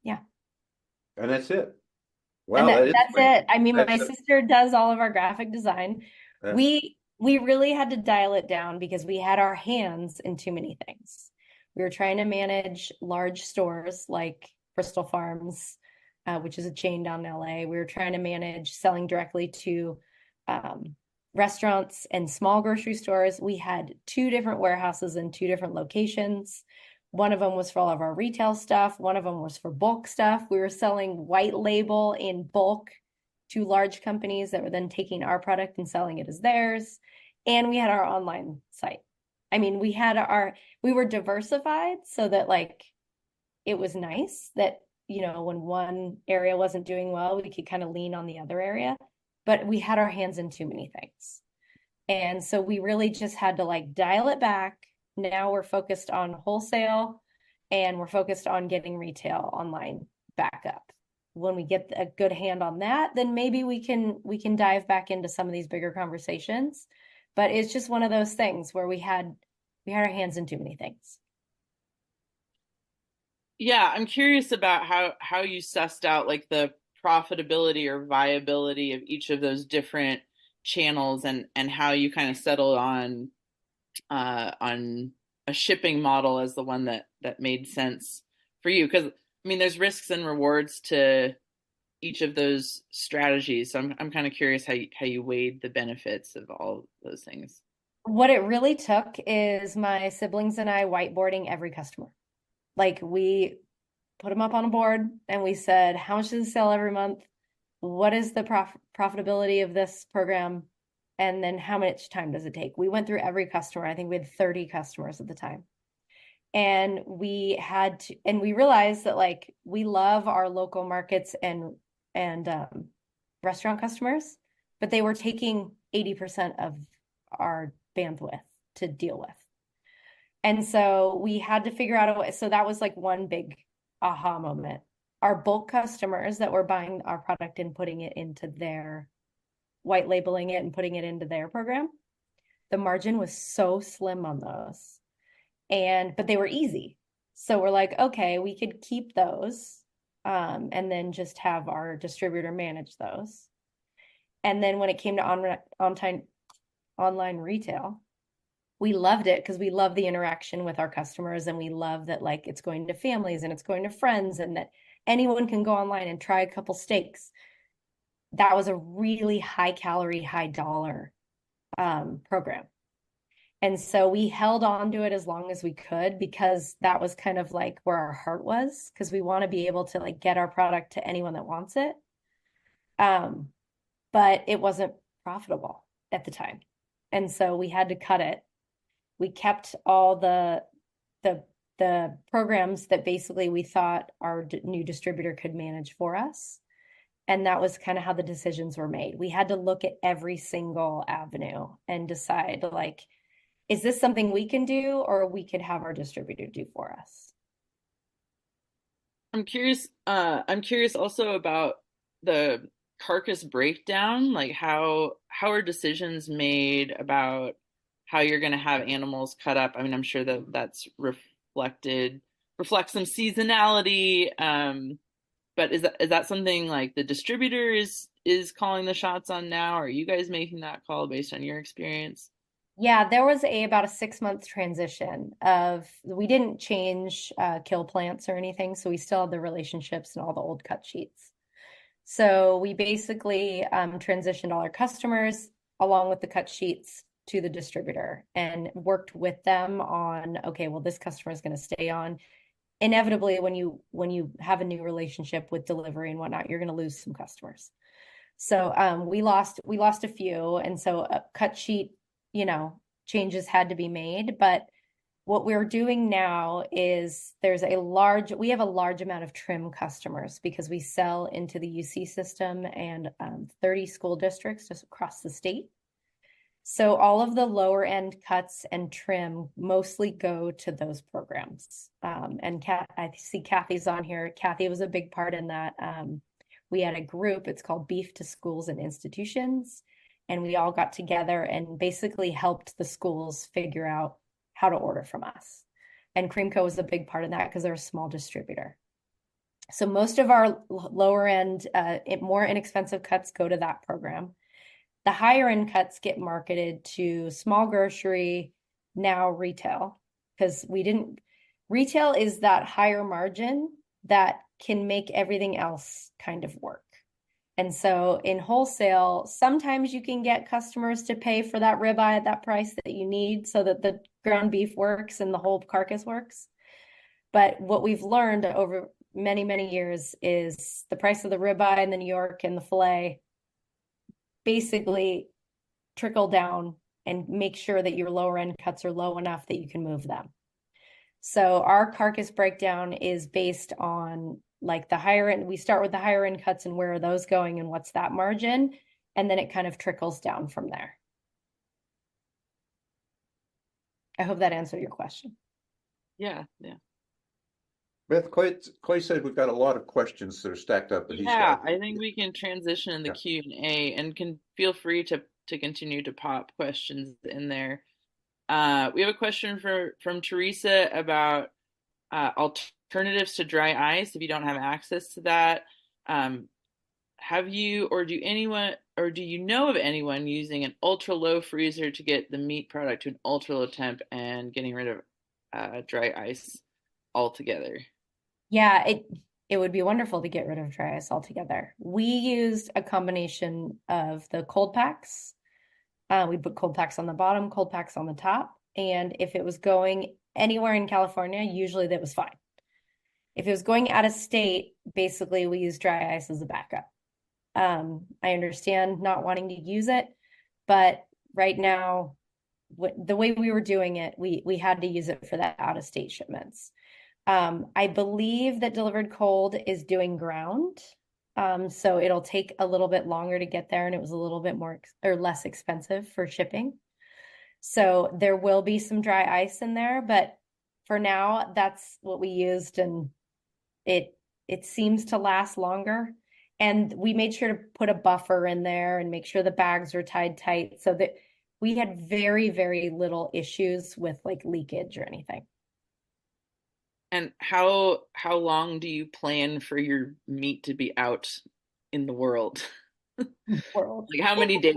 [SPEAKER 2] Yeah.
[SPEAKER 3] And that's it.
[SPEAKER 2] And
[SPEAKER 3] Wow,
[SPEAKER 2] that's it. I mean, my
[SPEAKER 3] that's
[SPEAKER 2] sister does all of our graphic design.
[SPEAKER 3] yeah.
[SPEAKER 2] We really had to dial it down because we had our hands in too many things. We were trying to manage large stores like Bristol Farms, which is a chain down in LA. We were trying to manage selling directly to restaurants and small grocery stores. We had 2 different warehouses in 2 different locations. One of them was for all of our retail stuff. One of them was for bulk stuff. We were selling white label in bulk to large companies that were then taking our product and selling it as theirs. And we had our online site. I mean, we were diversified so that like it was nice that, you know, when one area wasn't doing well, we could kind of lean on the other area, but we had our hands in too many things. And so we really just had to like dial it back. Now we're focused on wholesale and we're focused on getting retail online back up. When we get a good hand on that, then maybe we can dive back into some of these bigger conversations. But it's just one of those things where we had our hands in too many things.
[SPEAKER 1] Yeah, I'm curious about how you sussed out like the profitability or viability of each of those different channels and how you kind of settled on a shipping model as the one that made sense for you. Because I mean, there's risks and rewards to each of those strategies. So I'm kind of curious how you weighed the benefits of all those things.
[SPEAKER 2] What it really took is my siblings and I whiteboarding every customer. Like we put them up on a board and we said, how much does it sell every month? What is the profitability of this program? And then how much time does it take? We went through every customer. I think we had 30 customers at the time. And we realized that like we love our local markets and restaurant customers, but they were taking 80% of our bandwidth to deal with. And so we had to figure out a way. So that was like one big aha moment. Our bulk customers that were buying our product and putting it into their white labeling it and putting it into their program, the margin was so slim on those. But they were easy. So we're like, okay, we could keep those and then just have our distributor manage those. And then when it came to online retail, we loved it because we love the interaction with our customers and we love that like it's going to families and it's going to friends and that anyone can go online and try a couple steaks. That was a really high calorie, high dollar program. And so we held on to it as long as we could because that was kind of like where our heart was, because we want to be able to like get our product to anyone that wants it. But it wasn't profitable at the time. And so we had to cut it. We kept all the programs that basically we thought our new distributor could manage for us. And that was kind of how the decisions were made. We had to look at every single avenue and decide like, is this something we can do or we could have our distributor do for us?
[SPEAKER 1] I'm curious also about the carcass breakdown, like how are decisions made about how you're going to have animals cut up? I mean, I'm sure that's reflects some seasonality. But is that something like the distributor is calling the shots on now? Or are you guys making that call based on your experience?
[SPEAKER 2] Yeah, there was about a 6-month transition we didn't change kill plants or anything. So we still had the relationships and all the old cut sheets. So we basically transitioned all our customers along with the cut sheets to the distributor and worked with them on, okay, well, this customer is going to stay on. Inevitably, when you have a new relationship with delivery and whatnot, you're going to lose some customers. So we lost a few, and so a cut sheet, changes had to be made. But what we're doing now is we have a large amount of trim customers because we sell into the UC system and 30 school districts just across the state. So all of the lower end cuts and trim mostly go to those programs. And I see Kathy's on here. Kathy was a big part in that. We had a group, it's called Beef to Schools and Institutions. And we all got together and basically helped the schools figure out how to order from us. And Creamco was a big part of that because they're a small distributor. So most of our lower end, more inexpensive cuts go to that program. The higher end cuts get marketed to small grocery, now retail, because retail is that higher margin that can make everything else kind of work. And so in wholesale, sometimes you can get customers to pay for that ribeye at that price that you need so that the ground beef works and the whole carcass works. But what we've learned over many, many years is the price of the ribeye and the New York and the filet basically trickle down and make sure that your lower end cuts are low enough that you can move them. So our carcass breakdown is based on like the higher end. We start with the higher end cuts and where are those going and what's that margin? And then it kind of trickles down from there. I hope that answered your question.
[SPEAKER 1] Yeah.
[SPEAKER 3] Beth, Clay said we've got a lot of questions that are stacked up.
[SPEAKER 1] Yeah, I think we can transition in the
[SPEAKER 3] Yeah.
[SPEAKER 1] Q&A and can feel free to continue to pop questions in there. We have a question from Teresa about alternatives to dry ice if you don't have access to that. Have you or do you know of anyone using an ultra low freezer to get the meat product to an ultra low temp and getting rid of dry ice altogether?
[SPEAKER 2] Yeah, it would be wonderful to get rid of dry ice altogether. We used a combination of the cold packs. We put cold packs on the bottom, cold packs on the top. And if it was going anywhere in California, usually that was fine. If it was going out of state, basically we use dry ice as a backup. I understand not wanting to use it, but right now, the way we were doing it, we had to use it for that out of state shipments. I believe that delivered cold is doing ground. So it'll take a little bit longer to get there and it was a little bit more or less expensive for shipping. So there will be some dry ice in there, but for now, that's what we used and it seems to last longer. And we made sure to put a buffer in there and make sure the bags are tied tight so that we had very, very little issues with like leakage or anything.
[SPEAKER 1] And how long do you plan for your meat to be out in the world? Like how many days?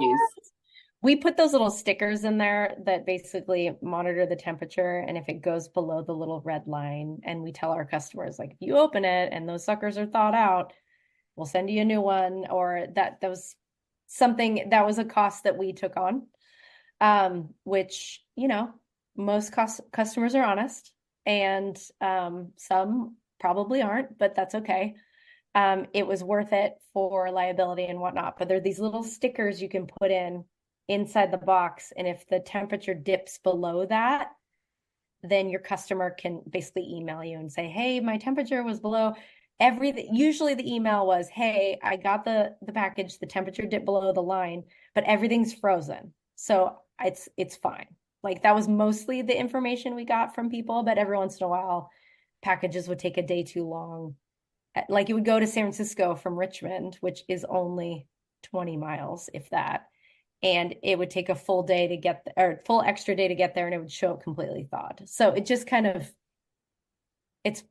[SPEAKER 2] We put those little stickers in there that basically monitor the temperature. And if it goes below the little red line, and we tell our customers, like, if you open it and those suckers are thawed out, we'll send you a new one. Or that was something that was a cost that we took on, which, most customers are honest and some probably aren't, but that's okay. It was worth it for liability and whatnot. But there are these little stickers you can put in inside the box. And if the temperature dips below that, then your customer can basically email you and say, hey, my temperature was below usually the email was, hey, I got the package, the temperature dipped below the line, but everything's frozen. So it's fine. Like that was mostly the information we got from people, but every once in a while, packages would take a day too long. Like it would go to San Francisco from Richmond, which is only 20 miles, if that. And it would take a full day to get or full extra day to get there, and it would show up completely thawed. So it just kind of, it's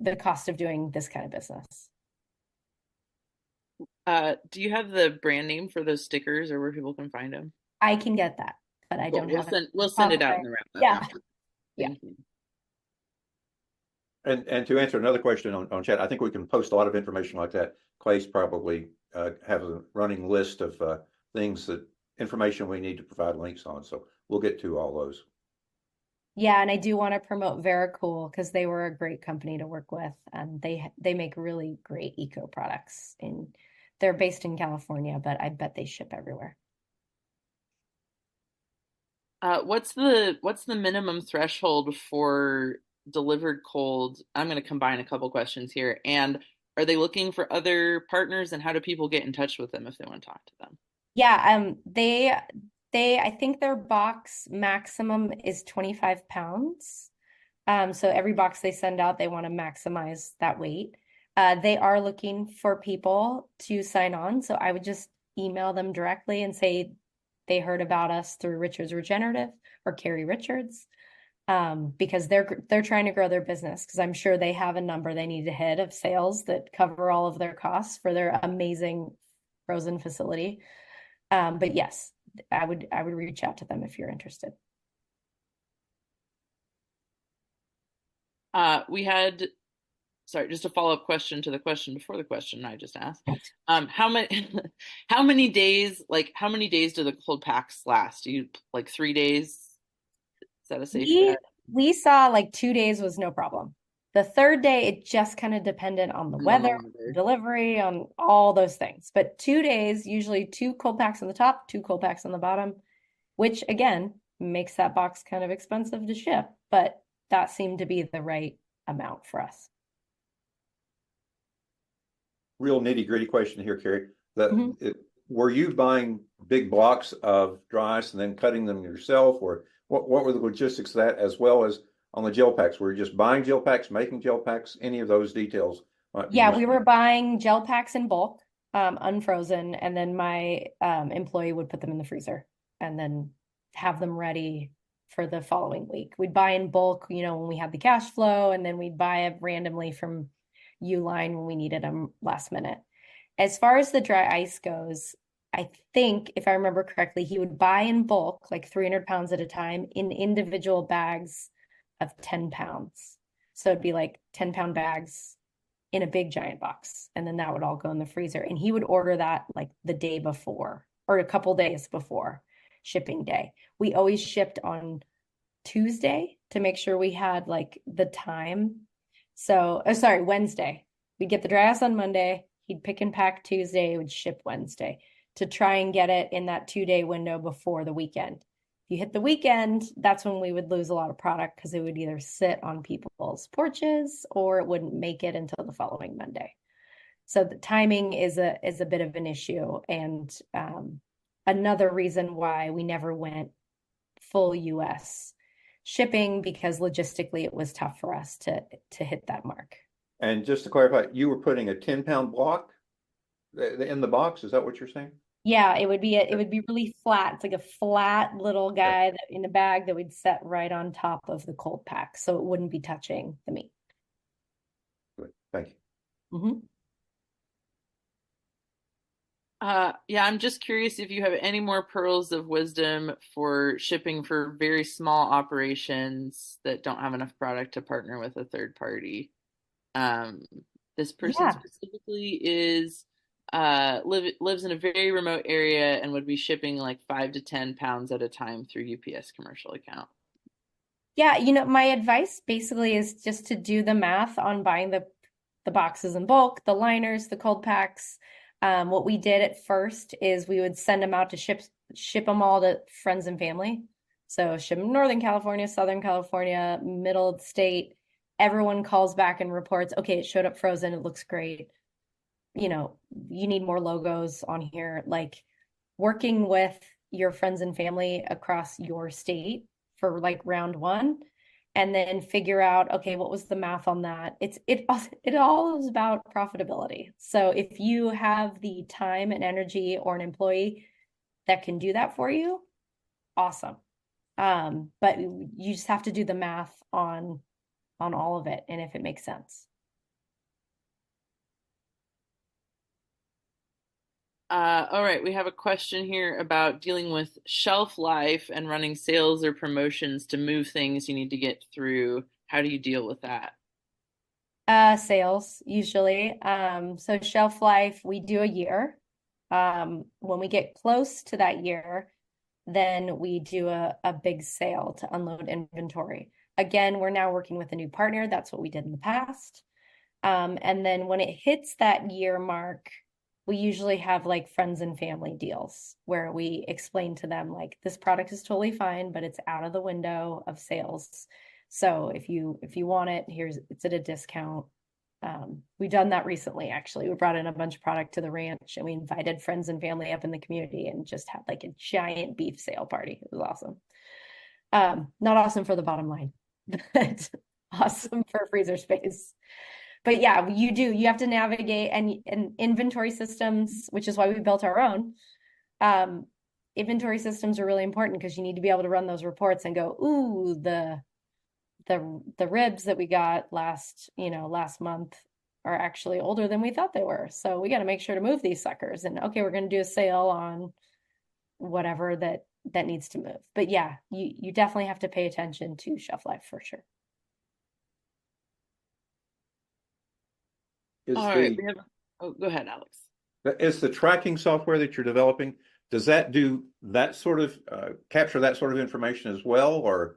[SPEAKER 2] the cost of doing this kind of business.
[SPEAKER 1] Do you have the brand name for those stickers or where people can find them?
[SPEAKER 2] I can get that, but I don't have it.
[SPEAKER 1] We'll send it out in the wrap up.
[SPEAKER 2] Yeah.
[SPEAKER 1] Thank you.
[SPEAKER 3] And to answer another question on chat, I think we can post a lot of information like that. Clay's probably have a running list of information we need to provide links on. So we'll get to all those.
[SPEAKER 2] Yeah, and I do want to promote Vericool because they were a great company to work with, and they make really great eco products. They're based in California, but I bet they ship everywhere.
[SPEAKER 1] What's the minimum threshold for delivered cold? I'm going to combine a couple questions here. And are they looking for other partners, and how do people get in touch with them if they want to talk to them?
[SPEAKER 2] Yeah, I think their box maximum is 25 pounds. So every box they send out, they want to maximize that weight. They are looking for people to sign on. So I would just email them directly and say they heard about us through Richards Regenerative or Carrie Richards, because they're trying to grow their business, because I'm sure they have a number they need to hit of sales that cover all of their costs for their amazing frozen facility. But yes, I would reach out to them if you're interested.
[SPEAKER 1] We had sorry, just a follow-up question to the question before the question I just asked. How many how many days, how many days do the cold packs last? Do you like 3 days? Is that a safe bet?
[SPEAKER 2] We saw like 2 days was no problem. The third day, it just kind of depended on the
[SPEAKER 1] On the
[SPEAKER 2] weather,
[SPEAKER 1] weather.
[SPEAKER 2] delivery, on all those things. But 2 days, usually 2 cold packs on the top, 2 cold packs on the bottom, which again makes that box kind of expensive to ship, but that seemed to be the right amount for us.
[SPEAKER 3] Real nitty gritty question here, Carrie.
[SPEAKER 2] Mhm.
[SPEAKER 3] Were you buying big blocks of dry ice and then cutting them yourself, or what were the logistics of that, as well as on the gel packs? Were you just buying gel packs, making gel packs? Any of those details might be
[SPEAKER 2] Yeah, we
[SPEAKER 3] useful.
[SPEAKER 2] were buying gel packs in bulk, unfrozen, and then my employee would put them in the freezer and then have them ready for the following week. We'd buy in bulk, when we had the cash flow, and then we'd buy it randomly from Uline when we needed them last minute. As far as the dry ice goes, I think if I remember correctly, he would buy in bulk, like 300 pounds at a time, in individual bags of 10 pounds. So it'd be like 10-pound bags in a big giant box, and then that would all go in the freezer. And he would order that like the day before or a couple days before shipping day. We always shipped on Tuesday to make sure we had like the time. So, sorry, Wednesday. We'd get the dry ice on Monday. He'd pick and pack Tuesday, would ship Wednesday to try and get it in that 2-day window before the weekend. If you hit the weekend, that's when we would lose a lot of product because it would either sit on people's porches or it wouldn't make it until the following Monday. So the timing is a bit of an issue, and another reason why we never went full US shipping, because logistically it was tough for us to hit that mark.
[SPEAKER 3] And just to clarify, you were putting a 10-pound block in the box. Is that what you're saying?
[SPEAKER 2] Yeah, it would be really flat. It's like a flat little guy in a bag that would set right on top of the cold pack, so it wouldn't be touching the meat.
[SPEAKER 3] Good. Thank you.
[SPEAKER 2] Mm-hmm.
[SPEAKER 1] Yeah, I'm just curious if you have any more pearls of wisdom for shipping for very small operations that don't have enough product to partner with a third party. Um, this person
[SPEAKER 2] Yeah.
[SPEAKER 1] specifically lives in a very remote area and would be shipping like 5 to 10 pounds at a time through UPS commercial account.
[SPEAKER 2] Yeah, my advice basically is just to do the math on buying the boxes in bulk, the liners, the cold packs. What we did at first is we would send them out to ship them all to friends and family. So ship them Northern California, Southern California, middle of the state. Everyone calls back and reports, okay, it showed up frozen. It looks great. You need more logos on here. Like working with your friends and family across your state for like round one, and then figure out, okay, what was the math on that? It all is about profitability. So if you have the time and energy or an employee that can do that for you, awesome. But you just have to do the math on all of it and if it makes sense.
[SPEAKER 1] All right, we have a question here about dealing with shelf life and running sales or promotions to move things you need to get through. How do you deal with that?
[SPEAKER 2] Sales usually. So shelf life, we do a year. When we get close to that year, then we do a big sale to unload inventory. Again, we're now working with a new partner. That's what we did in the past. And then when it hits that year mark, we usually have like friends and family deals where we explain to them like this product is totally fine, but it's out of the window of sales. So if you want it, it's at a discount. We've done that recently, actually. We brought in a bunch of product to the ranch and we invited friends and family up in the community and just had like a giant beef sale party. It was awesome. Not awesome for the bottom line, but awesome for freezer space. But yeah, you have to navigate and inventory systems, which is why we built our own. Inventory systems are really important because you need to be able to run those reports and go, ooh, the ribs that we got last month are actually older than we thought they were. So we got to make sure to move these suckers. And okay, we're going to do a sale on whatever that needs to move. But yeah, you definitely have to pay attention to shelf life for sure.
[SPEAKER 3] Is
[SPEAKER 1] All right,
[SPEAKER 3] the
[SPEAKER 1] we have. Oh, go ahead, Alex.
[SPEAKER 3] is the tracking software that you're developing, does that do that sort of capture that sort of information as well, or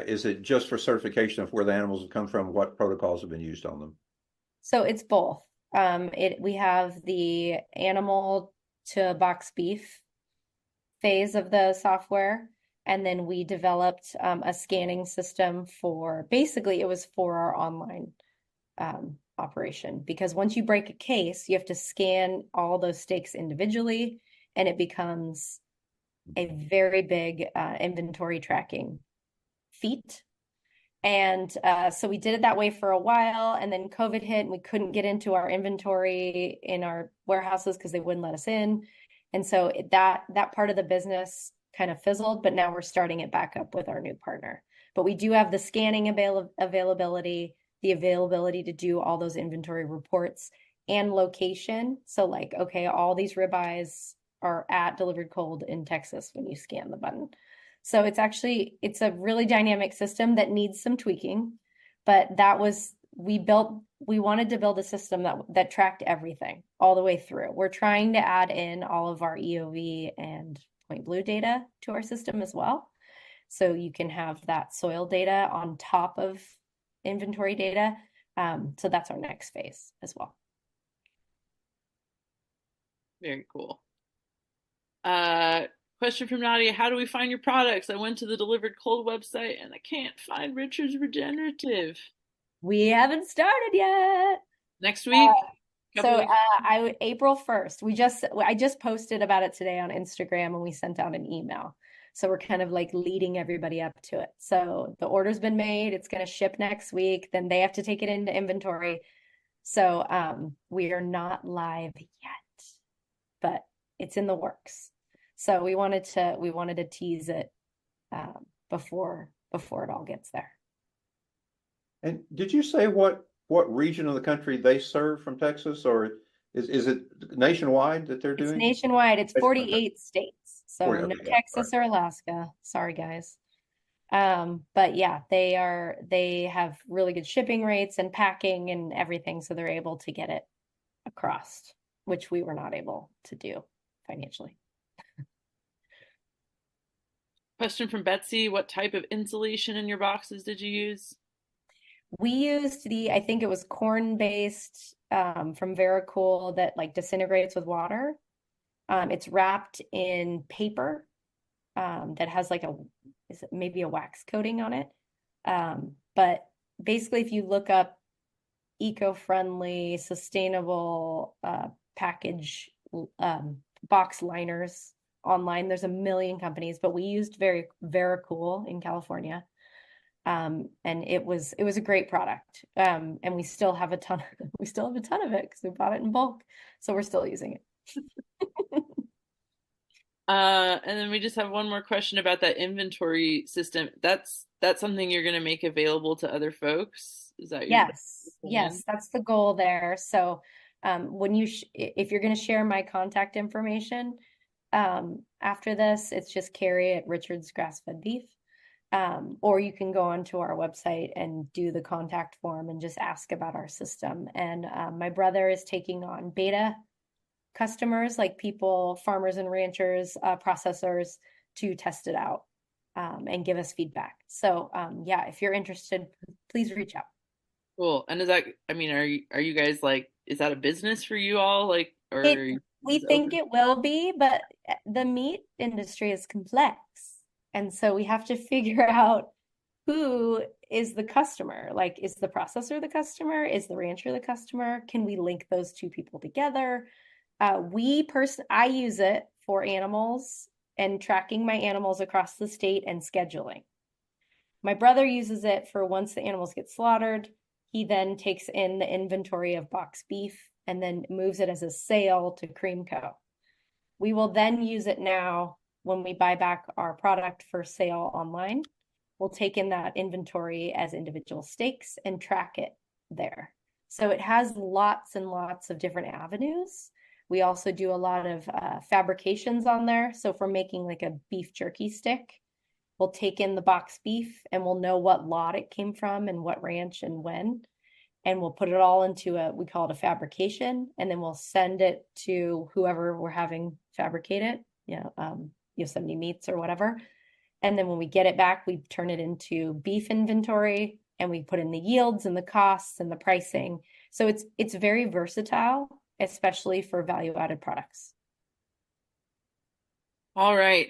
[SPEAKER 3] is it just for certification of where the animals have come from, what protocols have been used on them?
[SPEAKER 2] So it's both. We have the animal to box beef phase of the software, and then we developed a scanning system for basically it was for our online operation, because once you break a case, you have to scan all those steaks individually, and it becomes a very big inventory tracking feat. And so we did it that way for a while, and then COVID hit and we couldn't get into our inventory in our warehouses because they wouldn't let us in. And so that part of the business kind of fizzled, but now we're starting it back up with our new partner. But we do have the scanning availability, the availability to do all those inventory reports and location. So like, okay, all these ribeyes are at delivered cold in Texas when you scan the button. So it's a really dynamic system that needs some tweaking, but we wanted to build a system that tracked everything all the way through. We're trying to add in all of our EOV and Point Blue data to our system as well. So you can have that soil data on top of inventory data. So that's our next phase as well.
[SPEAKER 1] Very cool. Question from Nadia: how do we find your products? I went to the Delivered Cold website and I can't find Richards Regenerative.
[SPEAKER 2] We haven't started yet.
[SPEAKER 1] Next week?
[SPEAKER 2] April 1st. I just posted about it today on Instagram, and we sent out an email. So we're kind of like leading everybody up to it. So the order's been made, it's going to ship next week, then they have to take it into inventory. So we are not live yet, but it's in the works. So we wanted to tease it before it all gets there.
[SPEAKER 3] And did you say what region of the country they serve from Texas, or is it nationwide that they're doing?
[SPEAKER 2] It's nationwide. It's 48 states. So
[SPEAKER 3] 40,
[SPEAKER 2] no
[SPEAKER 3] okay,
[SPEAKER 2] Texas or Alaska. Sorry, guys. But yeah, they have really good shipping rates and packing and everything, so they're able to get it across, which we were not able to do financially.
[SPEAKER 1] Question from Betsy: what type of insulation in your boxes did you use?
[SPEAKER 2] We used I think it was corn-based from Vericool that like disintegrates with water. It's wrapped in paper that has like maybe a wax coating on it. But basically, if you look up eco-friendly, sustainable package box liners online, there's a million companies, but we used Vericool in California. And it was a great product. And we still have a ton of it because we bought it in bulk. So we're still using it.
[SPEAKER 1] And then we just have one more question about that inventory system. That's something you're going to make available to other folks? Is that
[SPEAKER 2] Yes, that's the goal there. So if you're going to share my contact information after this, it's just Carrie at Richards Grass-Fed Beef. Or you can go onto our website and do the contact form and just ask about our system. And my brother is taking on beta customers, like people, farmers and ranchers, processors, to test it out and give us feedback. So yeah, if you're interested, please reach out.
[SPEAKER 1] Cool. And are you guys like, is that a business for you all? Like, or
[SPEAKER 2] we think it will be, but the meat industry is complex. And so we have to figure out who is the customer. Like, is the processor the customer? Is the rancher the customer? Can we link those two people together? I use it for animals and tracking my animals across the state and scheduling. My brother uses it for once the animals get slaughtered. He then takes in the inventory of box beef and then moves it as a sale to Cream Co. We will then use it now when we buy back our product for sale online. We'll take in that inventory as individual steaks and track it there. So it has lots and lots of different avenues. We also do a lot of fabrications on there. So if we're making like a beef jerky stick, we'll take in the box beef and we'll know what lot it came from and what ranch and when. and we'll put it all into we call it a fabrication, and then we'll send it to whoever we're having fabricate it, Yosemite Meats or whatever. And then when we get it back, we turn it into beef inventory, and we put in the yields and the costs and the pricing. So it's very versatile, especially for value-added products.
[SPEAKER 1] All right.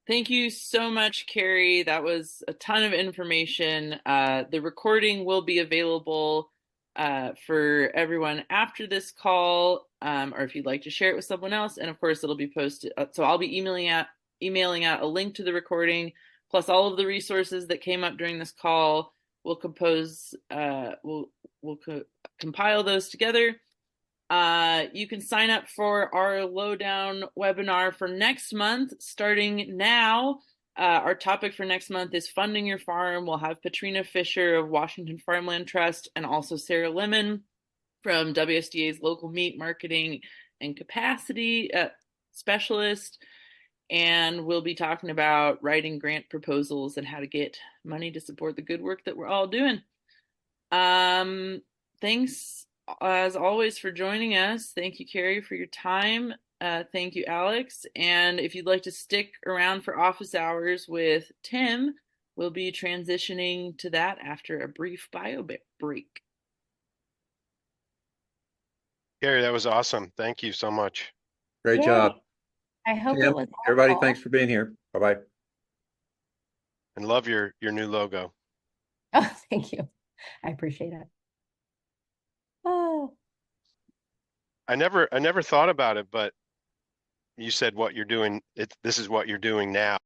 [SPEAKER 1] Thank you so much, Carrie. That was a ton of information. The recording will be available for everyone after this call, or if you'd like to share it with someone else. And of course, it'll be posted. So I'll be emailing out a link to the recording, plus all of the resources that came up during this call. We'll compile those together. You can sign up for our Lowdown webinar for next month, starting now. Our topic for next month is funding your farm. We'll have Patrina Fisher of Washington Farmland Trust and also Sarah Lemon from WSDA's local meat marketing and capacity specialist. And we'll be talking about writing grant proposals and how to get money to support the good work that we're all doing. Thanks as always for joining us. Thank you, Carrie, for your time. Thank you, Alex. And if you'd like to stick around for office hours with Tim, we'll be transitioning to that after a brief bio break.
[SPEAKER 4] Carrie, that was awesome. Thank you so much.
[SPEAKER 3] Great
[SPEAKER 2] Yay.
[SPEAKER 3] job.
[SPEAKER 2] I hope
[SPEAKER 3] Tim,
[SPEAKER 2] it was
[SPEAKER 3] everybody,
[SPEAKER 2] helpful.
[SPEAKER 3] thanks for being here. Bye-bye.
[SPEAKER 4] And love your new logo.
[SPEAKER 2] Oh, thank you. I appreciate it. Oh.
[SPEAKER 4] I never thought about it, but you said what you're doing. This is what you're doing now.